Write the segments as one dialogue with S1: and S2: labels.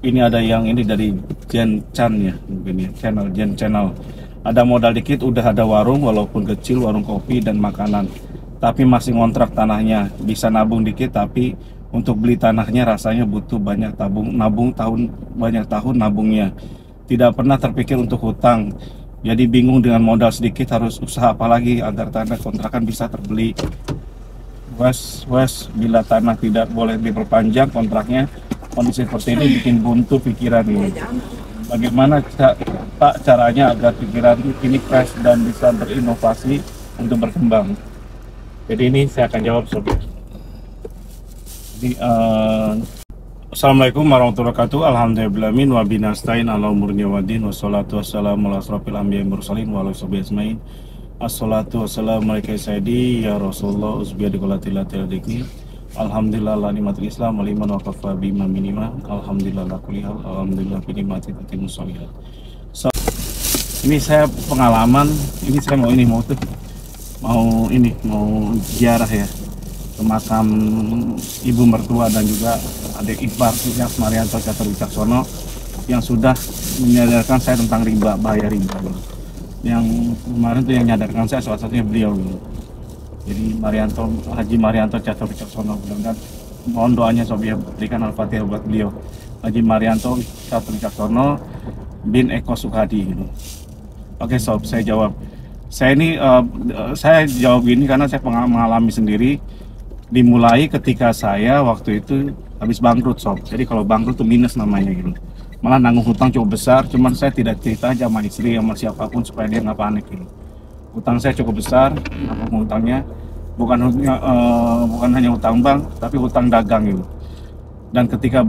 S1: Ini ada yang ini dari Jen Chan ya, mungkin ya, channel Jen Channel. Ada modal dikit udah ada warung, walaupun kecil, warung kopi dan makanan. Tapi masih ngontrak tanahnya, bisa nabung dikit tapi untuk beli tanahnya rasanya butuh banyak nabung banyak tahun nabungnya. Tidak pernah terpikir untuk hutang. Jadi bingung dengan modal sedikit harus usaha apa lagi agar tanah kontrakan bisa terbeli. Bila tanah tidak boleh diperpanjang kontraknya, kondisi seperti ini bikin buntu pikiran ini. Bagaimana Pak caranya agar pikiran ini fresh dan bisa berinovasi untuk berkembang? Jadi ini saya akan jawab sob. Jadi, Assalamualaikum warahmatullahi wabarakatuh. Alhamdulillahimin wa binastain ala umurnya wadin wassalatu wassalamu ala asrofil anbiya'i mursalin wa ala sahbihi ajmain. Assalatu wassalamu alaikum sayyidi ya Rasulullah usbiya dikolatilatiladiki. Alhamdulillah la nikmatul Islam wal iman wa kafa bima minima. Alhamdulillah la kulli hal. Alhamdulillah bi nikmati tatimmu shalihat. So, ini saya pengalaman, ini saya mau ziarah ya ke makam ibu mertua dan juga adik ipar Mas Marianto Catur Wicaksono yang sudah menyadarkan saya tentang riba, bahaya riba. Yang kemarin tuh yang nyadarkan saya salah satunya beliau. Jadi Haji Marianto Catur Wicaksono, dan mohon doanya sobiya berikan Al-Fatihah buat beliau. Haji Marianto Catur Wicaksono bin Eko Sukadi gitu. Oke sob, saya jawab. Saya jawab gini karena saya mengalami sendiri. Dimulai ketika saya waktu itu habis bangkrut sob. Jadi kalau bangkrut itu minus namanya gitu. Malah nanggung hutang cukup besar, cuman saya tidak cerita aja sama istri sama siapapun supaya dia nggak panik gitu. Hutang saya cukup besar, hutangnya bukan hanya hutang bank, tapi hutang dagang gitu. Dan ketika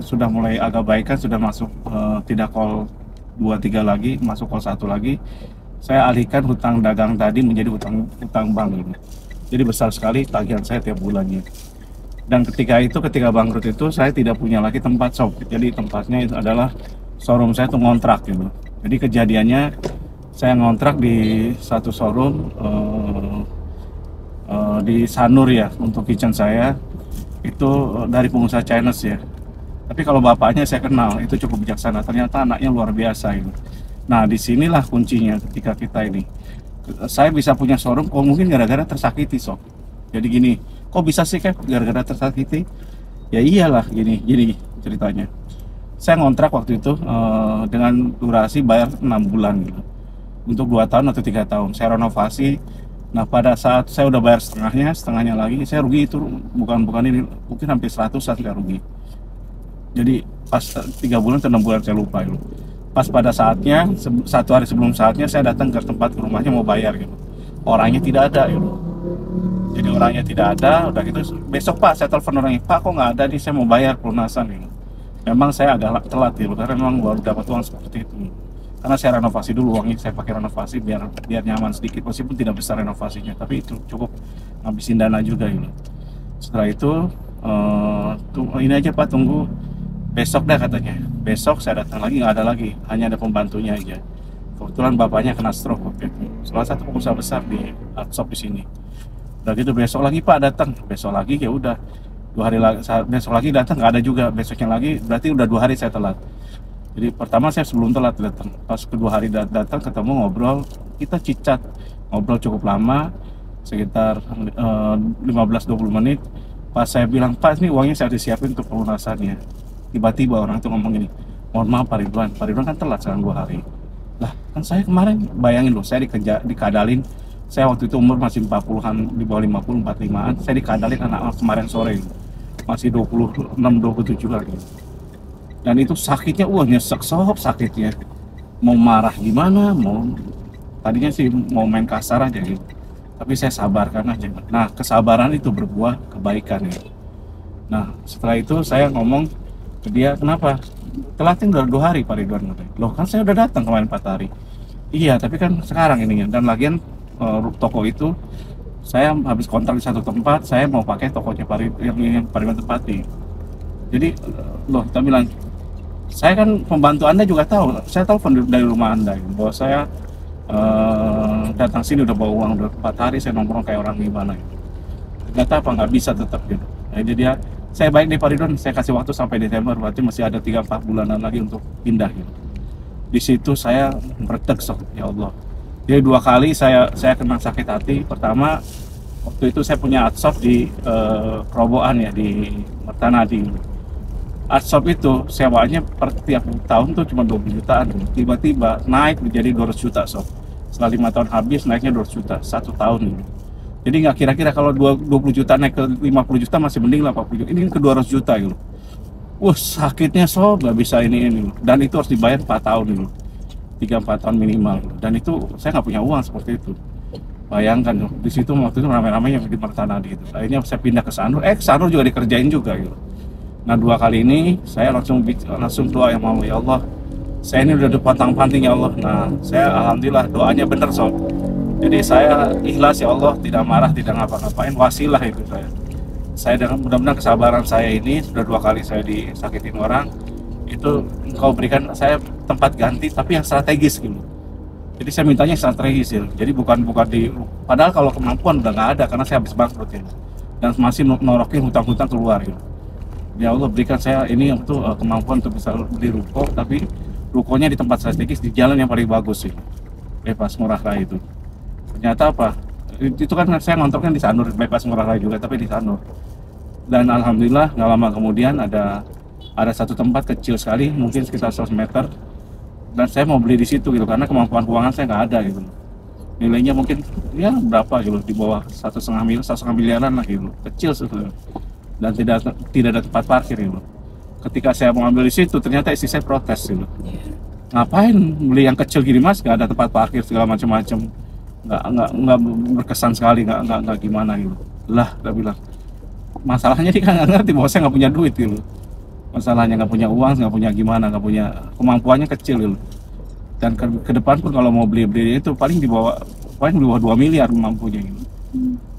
S1: sudah mulai agak baik kan, sudah masuk tidak call 2-3 lagi, masuk call 1 lagi, saya alihkan hutang dagang tadi menjadi hutang bank gitu. Jadi besar sekali tagihan saya tiap bulannya. Dan ketika bangkrut itu saya tidak punya lagi tempat sob. Jadi tempatnya itu adalah showroom saya tuh ngontrak gitu. Jadi kejadiannya saya ngontrak di satu showroom di Sanur ya untuk kitchen saya itu dari pengusaha Chinese ya. Tapi kalau bapaknya saya kenal, itu cukup bijaksana. Ternyata anaknya luar biasa gitu. Nah disinilah kuncinya ketika kita ini. Saya bisa punya showroom, mungkin gara-gara tersakiti sob. Jadi gini, kok bisa sih Kev gara-gara tersakiti? Ya iyalah gini ceritanya. Saya ngontrak waktu itu dengan durasi bayar 6 bulan gitu. Untuk 2 tahun atau 3 tahun. Saya renovasi. Nah pada saat saya udah bayar setengahnya lagi, saya rugi itu bukan ini, mungkin hampir 100 saya rugi. Jadi pas 3 bulan atau 6 bulan saya lupa itu. Pas pada saatnya, 1 hari sebelum saatnya saya datang ke rumahnya mau bayar gitu. Orangnya tidak ada gitu. Jadi orangnya tidak ada, udah gitu besok Pak saya telepon orangnya, Pak kok nggak ada nih, saya mau bayar pelunasan gitu. Memang saya agak telat gitu, karena memang baru dapat uang seperti itu. Karena saya renovasi dulu, uangnya saya pakai renovasi biar nyaman sedikit, meskipun tidak besar renovasinya, tapi itu cukup ngabisin dana juga gitu. Setelah itu, ini aja Pak tunggu besok dah katanya. Besok saya datang lagi, nggak ada lagi, hanya ada pembantunya aja. Kebetulan bapaknya kena stroke waktu itu. Salah satu pengusaha besar di art shop di sini. Udah gitu besok lagi Pak datang, besok lagi ya udah 2 hari lagi, besok lagi datang nggak ada juga, besoknya lagi berarti udah 2 hari saya telat. Jadi pertama saya sebelum telat datang, pas kedua hari datang ketemu ngobrol, kita cicat, ngobrol cukup lama, sekitar 15-20 menit. Pas saya bilang Pak ini uangnya saya disiapin untuk pelunasannya, tiba-tiba orang itu ngomong gini, mohon maaf Pak Ridwan kan telat sekarang 2 hari. Lah kan saya kemarin bayangin loh, saya dikadalin. Saya waktu itu umur masih 40-an, di bawah 50, 45-an. Saya dikadalin anak kemarin sore, masih 26, 27 lagi. Dan itu sakitnya, nyesek sob sakitnya. Mau marah gimana, tadinya sih mau main kasar aja gitu. Tapi saya sabarkan aja. Nah, kesabaran itu berbuah kebaikan ya. Nah, setelah itu saya ngomong ke dia, kenapa? Telatin udah 2 hari Pak Ridwan. Loh kan saya udah datang kemarin 4 hari. Iya, tapi kan sekarang ininya. Dan lagian toko itu saya habis kontrak di satu tempat, saya mau pakai tokonya yang Pak Ridwan tempati. Jadi loh kita bilang, saya kan pembantu Anda juga tahu, saya telepon dari rumah Anda bahwa saya datang sini udah bawa uang udah 4 hari, saya nongkrong kayak orang gimana gitu. Ternyata apa nggak bisa tetap gitu. Jadi dia saya baik di Pak Ridwan, saya kasih waktu sampai Desember, berarti masih ada 3-4 bulanan lagi untuk pindah gitu. Di situ saya meledak sok, ya Allah. Jadi 2 kali saya kena sakit hati. Pertama waktu itu saya punya adshop di Kerobokan ya, di Mertanadi. Adshop itu sewanya per tiap tahun tuh cuma 20 jutaan, tiba-tiba naik menjadi 200 juta sob. Setelah 5 tahun habis naiknya 200 juta 1 tahun gitu. Jadi nggak kira-kira kalau 20 juta naik ke 50 juta masih mending lah 40 juta, ini ke 200 juta gitu. Wah sakitnya sob, nggak bisa ini dan itu harus dibayar 4 tahun gitu, 3-4 tahun minimal, dan itu saya nggak punya uang seperti itu. Bayangkan di situ waktu itu ramai-ramainya di Mertanadi itu. Akhirnya saya pindah ke Sanur, ke Sanur juga dikerjain juga gitu. Nah 2 kali ini saya langsung doa yang mau, ya Allah saya ini udah dipantang-panting ya Allah. Nah saya alhamdulillah doanya bener sob. Jadi saya ikhlas ya Allah, tidak marah, tidak ngapa-ngapain, wasilah itu saya dengan mudah-mudahan kesabaran saya ini sudah 2 kali saya disakitin orang itu, engkau berikan saya tempat ganti tapi yang strategis gitu. Jadi saya mintanya strategis ya. Jadi bukan di, padahal kalau kemampuan udah nggak ada karena saya habis bangkrut ya, dan masih norokin hutang-hutang keluar gitu. Ya Allah berikan saya ini untuk kemampuan untuk bisa beli ruko, tapi rukonya di tempat strategis di jalan yang paling bagus sih, Bypass Ngurah Rai itu. Ternyata apa? Itu kan saya ngontraknya di Sanur, Bypass Ngurah Rai juga, tapi di Sanur. Dan alhamdulillah nggak lama kemudian ada satu tempat kecil sekali, mungkin sekitar 100 meter, dan saya mau beli di situ gitu karena kemampuan keuangan saya nggak ada gitu. Nilainya mungkin ya berapa gitu, di bawah 1,5 miliaran lah gitu, kecil sebetulnya. Dan tidak ada tempat parkir gitu. Ketika saya mau ambil di situ ternyata istri saya protes gitu. Ngapain beli yang kecil gini mas, nggak ada tempat parkir segala macam-macam, nggak berkesan sekali, nggak gimana gitu. Lah dia bilang masalahnya dia kan nggak ngerti bahwa saya nggak punya duit gitu. Masalahnya nggak punya uang, nggak punya gimana, nggak punya kemampuannya kecil gitu. Dan ke depan pun kalau mau beli itu paling di bawah 2 miliar mampunya gitu.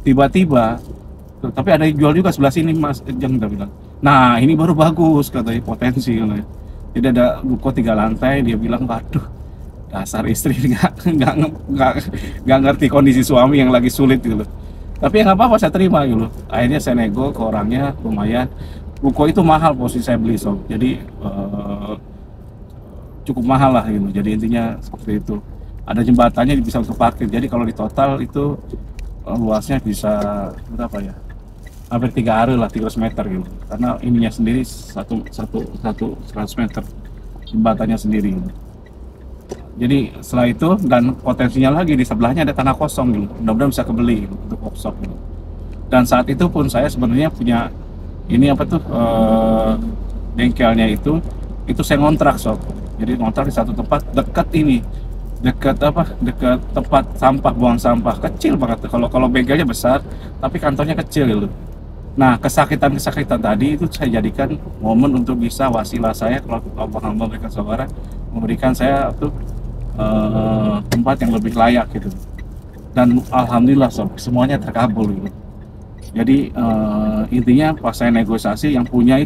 S1: Tiba-tiba tapi ada yang jual juga sebelah sini mas, Jeng bilang. Nah ini baru bagus katanya, potensi katanya. Jadi ada ruko 3 lantai, dia bilang waduh dasar istri nggak ngerti kondisi suami yang lagi sulit gitu. Tapi ya nggak apa-apa, saya terima gitu. Akhirnya saya nego ke orangnya, lumayan. Ruko itu mahal posisi saya beli sob, jadi cukup mahal lah gitu. Jadi intinya seperti itu. Ada jembatannya bisa untuk parkir. Jadi kalau di total itu luasnya bisa berapa ya? Hampir 3 area lah, 300 meter gitu. Karena ininya sendiri 100 meter jembatannya sendiri gitu. Jadi setelah itu, dan potensinya lagi di sebelahnya ada tanah kosong gitu. Mudah-mudahan bisa kebeli gitu, untuk workshop gitu. Dan saat itu pun saya sebenarnya punya ini apa tuh bengkelnya itu saya ngontrak sob. Jadi ngontrak di satu tempat dekat tempat sampah, buang sampah kecil banget. Kalau bengkelnya besar tapi kantornya kecil gitu. Nah kesakitan tadi itu saya jadikan momen untuk bisa wasilah saya, kalau Allah memberikan saudara, memberikan saya tuh tempat yang lebih layak gitu. Dan alhamdulillah sob, semuanya terkabul gitu. Jadi intinya pas saya negosiasi, yang punya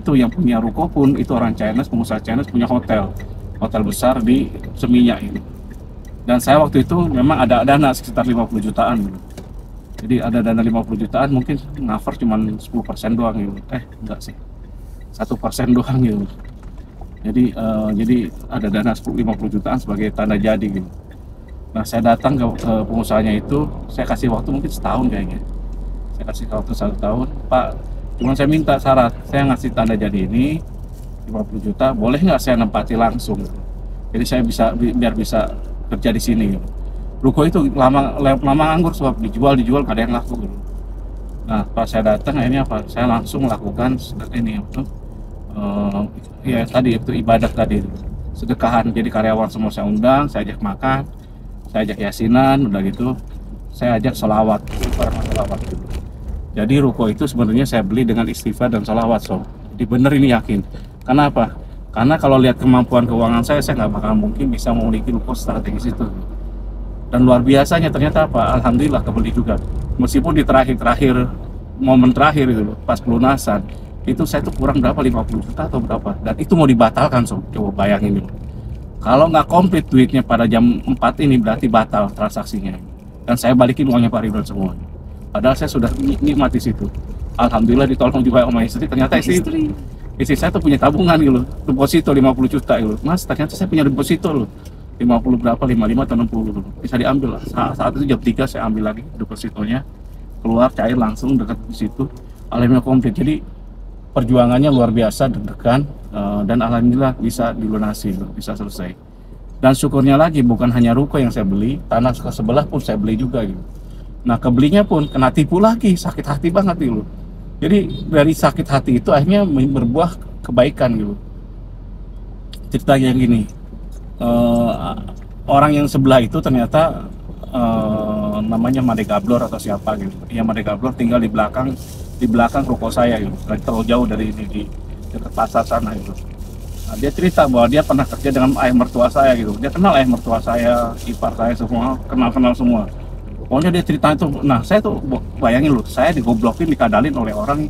S1: ruko pun itu orang Chinese, pengusaha Chinese, punya hotel besar di Seminyak ini. Dan saya waktu itu memang ada dana sekitar 50 jutaan gitu. Jadi ada dana 50 jutaan, mungkin cover cuma 10% doang gitu. Enggak sih, 1% doang gitu. Jadi ada dana 50 jutaan sebagai tanda jadi gitu. Nah saya datang ke pengusahanya itu, saya kasih waktu mungkin setahun kayaknya. Saya kasih waktu 1 tahun, Pak, cuma saya minta syarat, saya ngasih tanda jadi ini 50 juta, boleh nggak saya nempati langsung? Jadi saya biar bisa kerja di sini gitu. Ruko itu lama nganggur sebab dijual gak ada yang laku gitu. Nah pas saya datang akhirnya apa, saya langsung melakukan ini ya tadi itu ibadah tadi, sedekahan. Jadi karyawan semua saya undang, saya ajak makan, saya ajak yasinan, udah gitu saya ajak sholawat gitu. Jadi ruko itu sebenarnya saya beli dengan istighfar dan sholawat sob. Jadi bener ini yakin. Karena apa? Karena kalau lihat kemampuan keuangan saya nggak bakal mungkin bisa memiliki ruko strategis itu. Dan luar biasanya ternyata apa? Alhamdulillah kebeli juga. Meskipun di terakhir momen terakhir itu pas pelunasan itu saya tuh kurang berapa, 50 juta atau berapa, dan itu mau dibatalkan sob. Coba bayangin dulu. Kalau nggak komplit duitnya pada jam 4 ini berarti batal transaksinya. Dan saya balikin uangnya Pak Ridwan semua. Padahal saya sudah nikmati situ. Alhamdulillah ditolong juga sama istri. Ternyata istri saya tuh punya tabungan gitu, deposito 50 juta gitu. Mas, ternyata saya punya deposito loh, 50 berapa, 55 atau 60 gitu. Bisa diambil lah. Saat itu jam 3 saya ambil lagi depositonya, keluar cair langsung dekat di situ. Alhamdulillah komplit. Jadi perjuangannya luar biasa, deg-degan, dan alhamdulillah bisa dilunasi, bisa selesai. Dan syukurnya lagi bukan hanya ruko yang saya beli, tanah ke sebelah pun saya beli juga gitu. Nah, kebelinya pun kena tipu lagi, sakit hati banget gitu. Jadi dari sakit hati itu akhirnya berbuah kebaikan gitu. Ceritanya gini, orang yang sebelah itu ternyata namanya Made Gablor atau siapa gitu. Yang Made Gablor tinggal di belakang ruko saya gitu, terlalu jauh dari ini di dekat pasar sana gitu. Nah, dia cerita bahwa dia pernah kerja dengan ayah mertua saya gitu. Dia kenal ayah mertua saya, ipar saya semua, kenal semua. Pokoknya dia cerita itu. Nah, saya tuh bayangin loh, saya digoblokin, dikadalin oleh orang,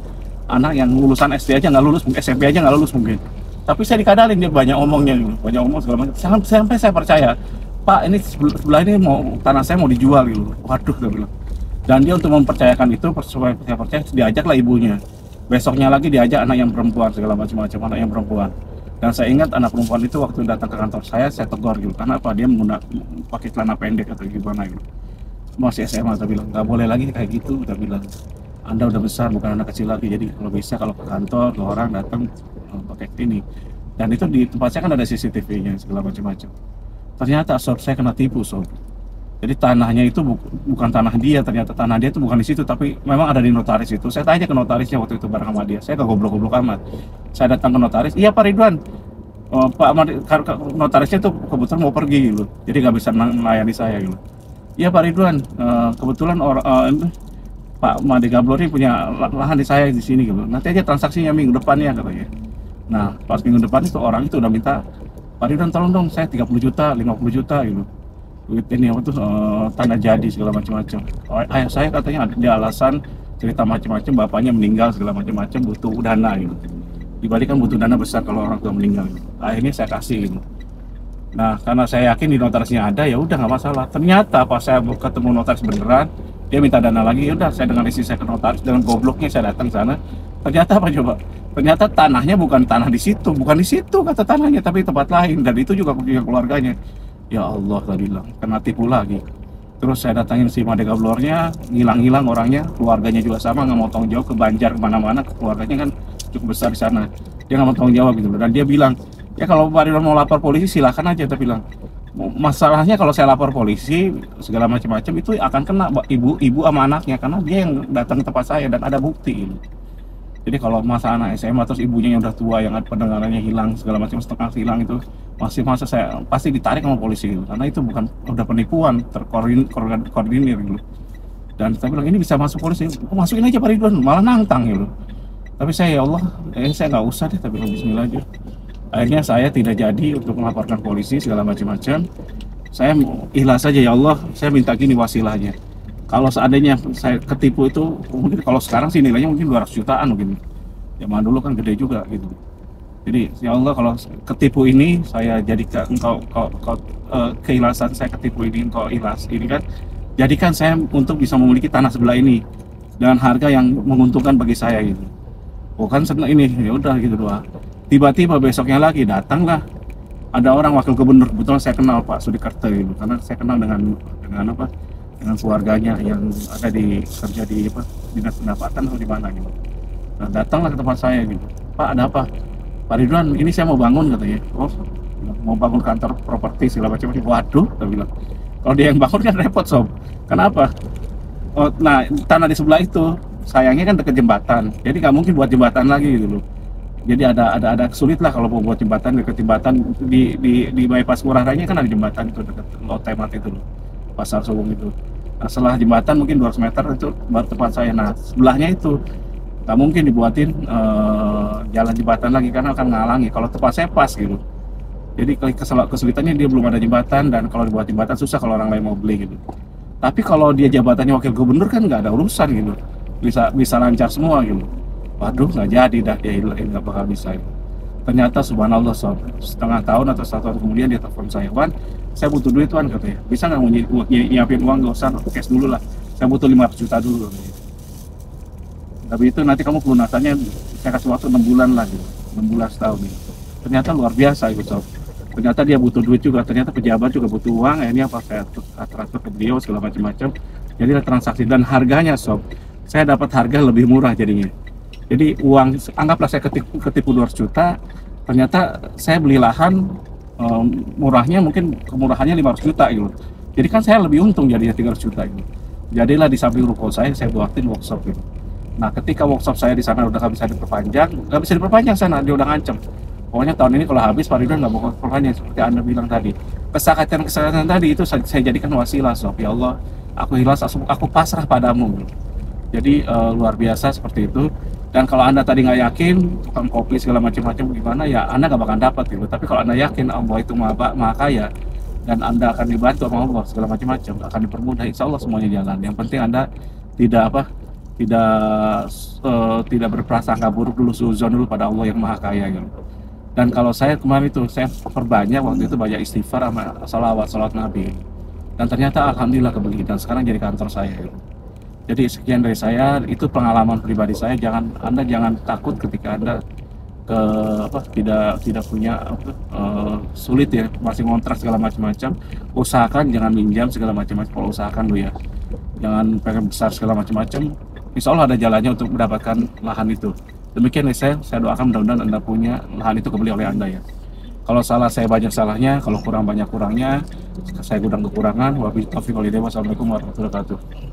S1: anak yang lulusan SD aja nggak lulus, SMP aja nggak lulus mungkin. Tapi saya dikadalin, dia banyak omongnya gitu, banyak omong segala macam. Sampai saya percaya, Pak, ini sebelah ini tanah saya mau dijual gitu. Waduh, dia bilang. Dan dia untuk mempercayakan itu, supaya saya percaya, diajaklah ibunya. Besoknya lagi diajak anak yang perempuan, segala macam-macam anak yang perempuan. Dan saya ingat anak perempuan itu waktu datang ke kantor saya tegur gitu. Karena apa? Dia pakai celana pendek atau gimana gitu. Masih SMA, saya bilang, nggak boleh lagi kayak gitu, udah bilang. Anda udah besar, bukan anak kecil lagi. Jadi kalau bisa, kalau ke kantor, ke orang datang pakai ini. Dan itu di tempat saya kan ada CCTV-nya, segala macam-macam. Ternyata sob, saya kena tipu sob. Jadi tanahnya itu bukan tanah dia, ternyata tanah dia itu bukan di situ, tapi memang ada di notaris itu. Saya tanya ke notarisnya waktu itu bareng sama dia. Saya gak goblok-goblok amat. Saya datang ke notaris, iya Pak Ridwan. Pak notarisnya tuh kebetulan mau pergi gitu. Jadi nggak bisa melayani saya gitu. Iya Pak Ridwan, kebetulan Pak Made Gablor ini punya lahan di saya di sini gitu. Nanti aja transaksinya minggu depannya katanya. Nah, pas minggu depan itu orang itu udah minta, Pak Ridwan tolong dong saya 30 juta, 50 juta gitu. Duit ini apa tuh tanda jadi segala macam-macam. Ayah saya katanya ada alasan cerita macam-macam, bapaknya meninggal segala macam-macam, butuh dana gitu. Dibalik kan butuh dana besar kalau orang tua meninggal gitu. Akhirnya saya kasih gitu. Nah, karena saya yakin di notarisnya ada, ya udah nggak masalah. Ternyata pas saya ketemu notaris beneran, dia minta dana lagi. Ya udah, saya dengan istri saya ke notaris, dengan gobloknya saya datang sana. Ternyata apa coba? Ternyata tanahnya bukan tanah di situ kata tanahnya, tapi tempat lain. Dan itu juga punya keluarganya. Ya Allah, saya bilang, kena tipu lagi. Terus saya datangin si Made Gablornya, ngilang-ngilang orangnya, keluarganya juga sama, nggak mau tanggung jawab, ke Banjar kemana-mana, keluarganya kan cukup besar di sana. Dia nggak mau tanggung jawab gitu. Dan dia bilang, ya kalau Pak Ridwan mau lapor polisi silahkan aja, tapi bilang masalahnya kalau saya lapor polisi segala macam-macam itu akan kena ibu sama anaknya, karena dia yang datang ke tempat saya dan ada bukti ini. Jadi kalau masa anak SMA terus ibunya yang udah tua, yang pendengarannya hilang segala macam, setengah hilang, itu masih masa saya pasti ditarik sama polisi gitu, karena itu bukan udah penipuan terkoordinir gitu. Dan saya bilang ini bisa masuk polisi, masukin aja Pak Ridwan, malah nantang gitu. Tapi saya, ya Allah, saya nggak usah deh, tapi bismillah aja. Akhirnya saya tidak jadi untuk melaporkan polisi segala macam-macam. Saya ikhlas saja, ya Allah, saya minta gini wasilahnya. Kalau seandainya saya ketipu itu, mungkin kalau sekarang sih nilainya mungkin 200 jutaan mungkin. Zaman dulu kan gede juga gitu. Jadi ya Allah, kalau ketipu ini saya jadikan engkau keikhlasan saya ketipu ini, engkau ikhlas ini kan, jadikan saya untuk bisa memiliki tanah sebelah ini dengan harga yang menguntungkan bagi saya gitu. Bukan senang ini, ya udah gitu doang. Tiba-tiba besoknya lagi datanglah ada orang wakil gubernur, kebetulan saya kenal Pak Sudikarta gitu, karena saya kenal dengan keluarganya yang ada di kerja di dinas pendapatan atau di mana gitu. Nah, datanglah ke tempat saya gitu, Pak ada apa? Pak Ridwan, ini saya mau bangun katanya. Oh, mau bangun kantor properti segala macam. Waduh, saya bilang, kalau dia yang bangun kan repot sob. Kenapa? Oh, nah tanah di sebelah itu sayangnya kan dekat jembatan, jadi nggak mungkin buat jembatan lagi gitu loh. Jadi ada kesulit lah kalau mau buat jembatan, dekat jembatan di bypass Ngurah Rai kan ada jembatan itu dekat Lotemat itu loh, Pasar Subung itu. Nah, setelah jembatan mungkin 200 meter itu baru tempat saya. Nah, sebelahnya itu nggak mungkin dibuatin jalan jembatan lagi karena akan ngalangi kalau tempat saya pas gitu. Jadi kesulitannya dia belum ada jembatan, dan kalau dibuat jembatan susah kalau orang lain mau beli gitu. Tapi kalau dia jabatannya wakil gubernur kan nggak ada urusan gitu, bisa lancar semua gitu. Waduh, nggak jadi dah, dia nggak bakal bisa gitu. Ternyata subhanallah sob, setengah tahun atau 1 tahun kemudian dia telepon saya, Wan, saya butuh duit Wan katanya, bisa nggak nyiapin uang, nggak usah cash dulu lah, saya butuh 500 juta dulu. Tapi itu nanti kamu pelunasannya saya kasih waktu 6 bulan lah gitu, 6 bulan setahun gitu. Ternyata luar biasa gitu sob. Ternyata dia butuh duit juga, ternyata pejabat juga butuh uang, ini apa saya transfer ke beliau segala macam-macam. Jadi ada transaksi dan harganya sob, saya dapat harga lebih murah jadinya. Jadi uang, anggaplah saya ketipu 200 juta, ternyata saya beli lahan murahnya mungkin kemurahannya 500 juta gitu. Jadi kan saya lebih untung jadinya 300 juta gitu. Jadilah di samping ruko saya buatin workshop gitu. Nah ketika workshop saya di sana udah nggak bisa diperpanjang sana, dia udah ngancem. Pokoknya tahun ini kalau habis Pak Ridwan nggak mau perpanjang seperti Anda bilang tadi. Kesakatan tadi itu saya jadikan wasilah sob. Ya Allah, aku ikhlas, aku pasrah padamu. Jadi luar biasa seperti itu. Dan kalau Anda tadi nggak yakin tukang kopi segala macam-macam gimana, ya Anda nggak bakal dapat gitu. Tapi kalau Anda yakin Allah itu maha kaya dan Anda akan dibantu sama Allah segala macam-macam, akan dipermudah, insya Allah semuanya jalan. Yang penting Anda tidak tidak tidak berprasangka buruk dulu, suzon dulu pada Allah yang maha kaya gitu. Dan kalau saya kemarin itu saya perbanyak waktu itu banyak istighfar sama salawat Nabi. Dan ternyata alhamdulillah kebeli, dan sekarang jadi kantor saya gitu. Jadi sekian dari saya, itu pengalaman pribadi saya. Anda jangan takut ketika Anda tidak punya sulit ya, masih ngontrak segala macam-macam. Usahakan jangan minjam segala macam-macam. Kalau usahakan lo ya, jangan pengen besar segala macam-macam. Insya Allah ada jalannya untuk mendapatkan lahan itu. Demikian ya saya doakan mudah-mudahan Anda punya lahan itu kembali oleh Anda ya. Kalau salah saya banyak salahnya, kalau kurang banyak kurangnya, saya gudang kekurangan. Wabillahi taufiq wal hidayah. Wassalamualaikum warahmatullahi wabarakatuh.